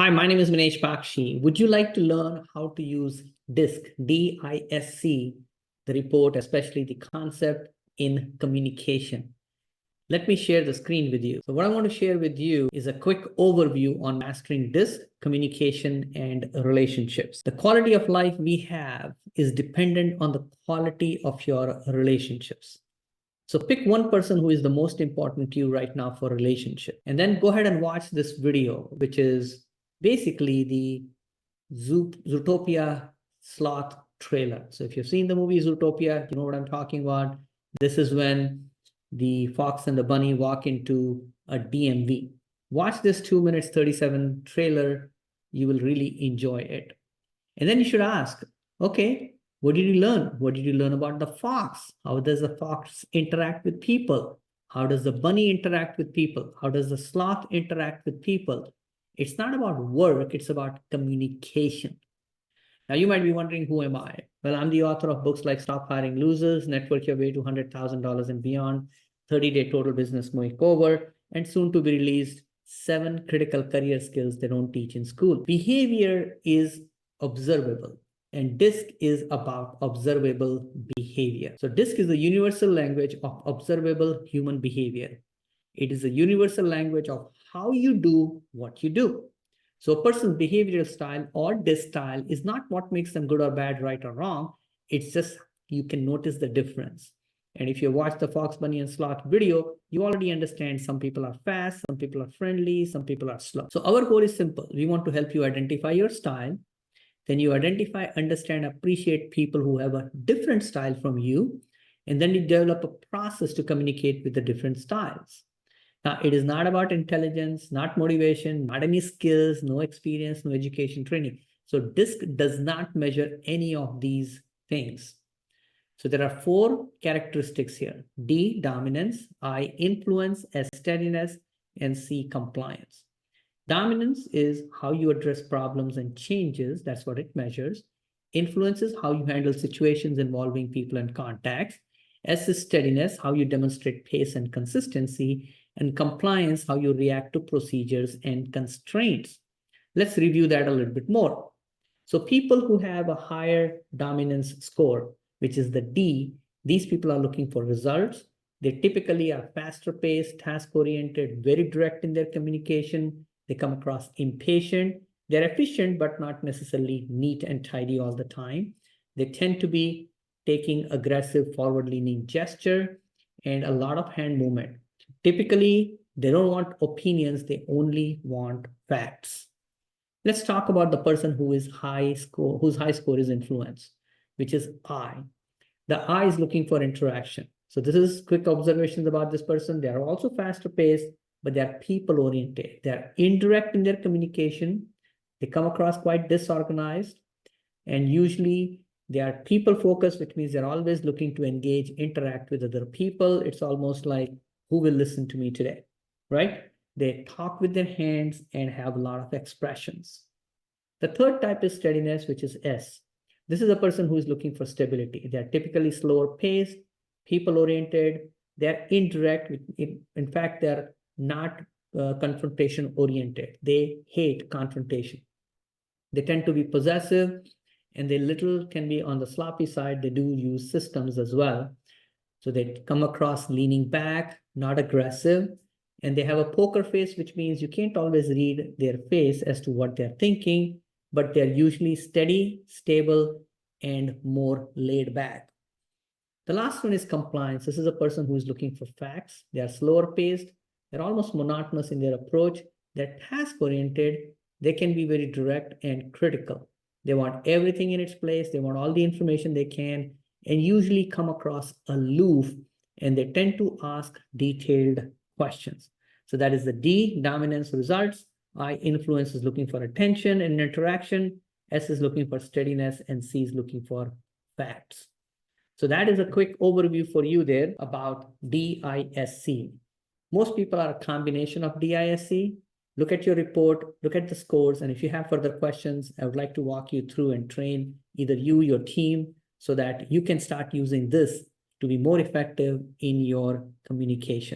Hi, my name is Minesh Baxi. Would you like to learn how to use DISC, D-I-S-C, the report, especially the concept in communication? Let me share the screen with you. So what I want to share with you is a quick overview on mastering DISC, communication, and relationships. The quality of life we have is dependent on the quality of your relationships. So pick one person who is the most important to you right now for a relationship, and then go ahead and watch this video, which is basically the Zootopia sloth trailer. So if you've seen the movie Zootopia, you know what I'm talking about. This is when the fox and the bunny walk into a DMV. Watch this 2 minutes 37 trailer. You will really enjoy it. And then you should ask, okay, what did you learn? What did you learn about the fox? How does the fox interact with people? How does the bunny interact with people? How does the sloth interact with people? It's not about work, it's about communication. Now, you might be wondering, who am I? Well, I'm the author of books like Stop Hiring Losers, Network Your Way to $100,000 and Beyond, 30-Day Total Business Makeover, and soon to be released 7 critical career skills they don't teach in school. Behavior is observable, and DISC is about observable behavior. So DISC is the universal language of observable human behavior. It is a universal language of how you do what you do. So a person's behavioral style or DISC style is not what makes them good or bad, right or wrong. It's just you can notice the difference. And if you watch the Fox, Bunny, and Sloth video, you already understand some people are fast, some people are friendly, some people are slow. So our goal is simple. We want to help you identify your style. Then you identify, understand, appreciate people who have a different style from you. And then you develop a process to communicate with the different styles. Now, it is not about intelligence, not motivation, not any skills, no experience, no education training. So DISC does not measure any of these things. So there are 4 characteristics here: D, dominance; I, influence; S, steadiness; and C, compliance. Dominance is how you address problems and changes. That's what it measures. Influence is how you handle situations involving people and contacts. S is steadiness, how you demonstrate pace and consistency. And compliance, how you react to procedures and constraints. Let's review that a little bit more. So people who have a higher dominance score, which is the D, these people are looking for results. They typically are faster paced, task-oriented, very direct in their communication. They come across impatient. They're efficient, but not necessarily neat and tidy all the time. They tend to be taking aggressive, forward-leaning gesture and a lot of hand movement. Typically, they don't want opinions, they only want facts. Let's talk about the person whose high score is influence, which is I. The I is looking for interaction. So this is quick observations about this person. They are also faster paced, but they are people oriented. They are indirect in their communication. They come across quite disorganized, and usually they are people focused, which means they're always looking to engage, interact with other people. It's almost like, who will listen to me today, right? They talk with their hands and have a lot of expressions. The third type is steadiness, which is S. This is a person who is looking for stability. They're typically slower paced, people-oriented. They're indirect. In fact, they're not confrontation-oriented. They hate confrontation. They tend to be possessive, and they little can be on the sloppy side. They do use systems as well. So they come across leaning back, not aggressive, and they have a poker face, which means you can't always read their face as to what they're thinking, but they're usually steady, stable, and more laid back. The last one is compliance. This is a person who is looking for facts. They are slower paced. They're almost monotonous in their approach. They're task-oriented. They can be very direct and critical. They want everything in its place. They want all the information they can, and usually come across aloof, and they tend to ask detailed questions. So that is the D, dominance, results. I, influence, is looking for attention and interaction. S is looking for steadiness, and C is looking for facts. So that is a quick overview for you there about DISC. Most people are a combination of DISC. Look at your report, look at the scores, and if you have further questions, I would like to walk you through and train either you, your team, so that you can start using this to be more effective in your communication.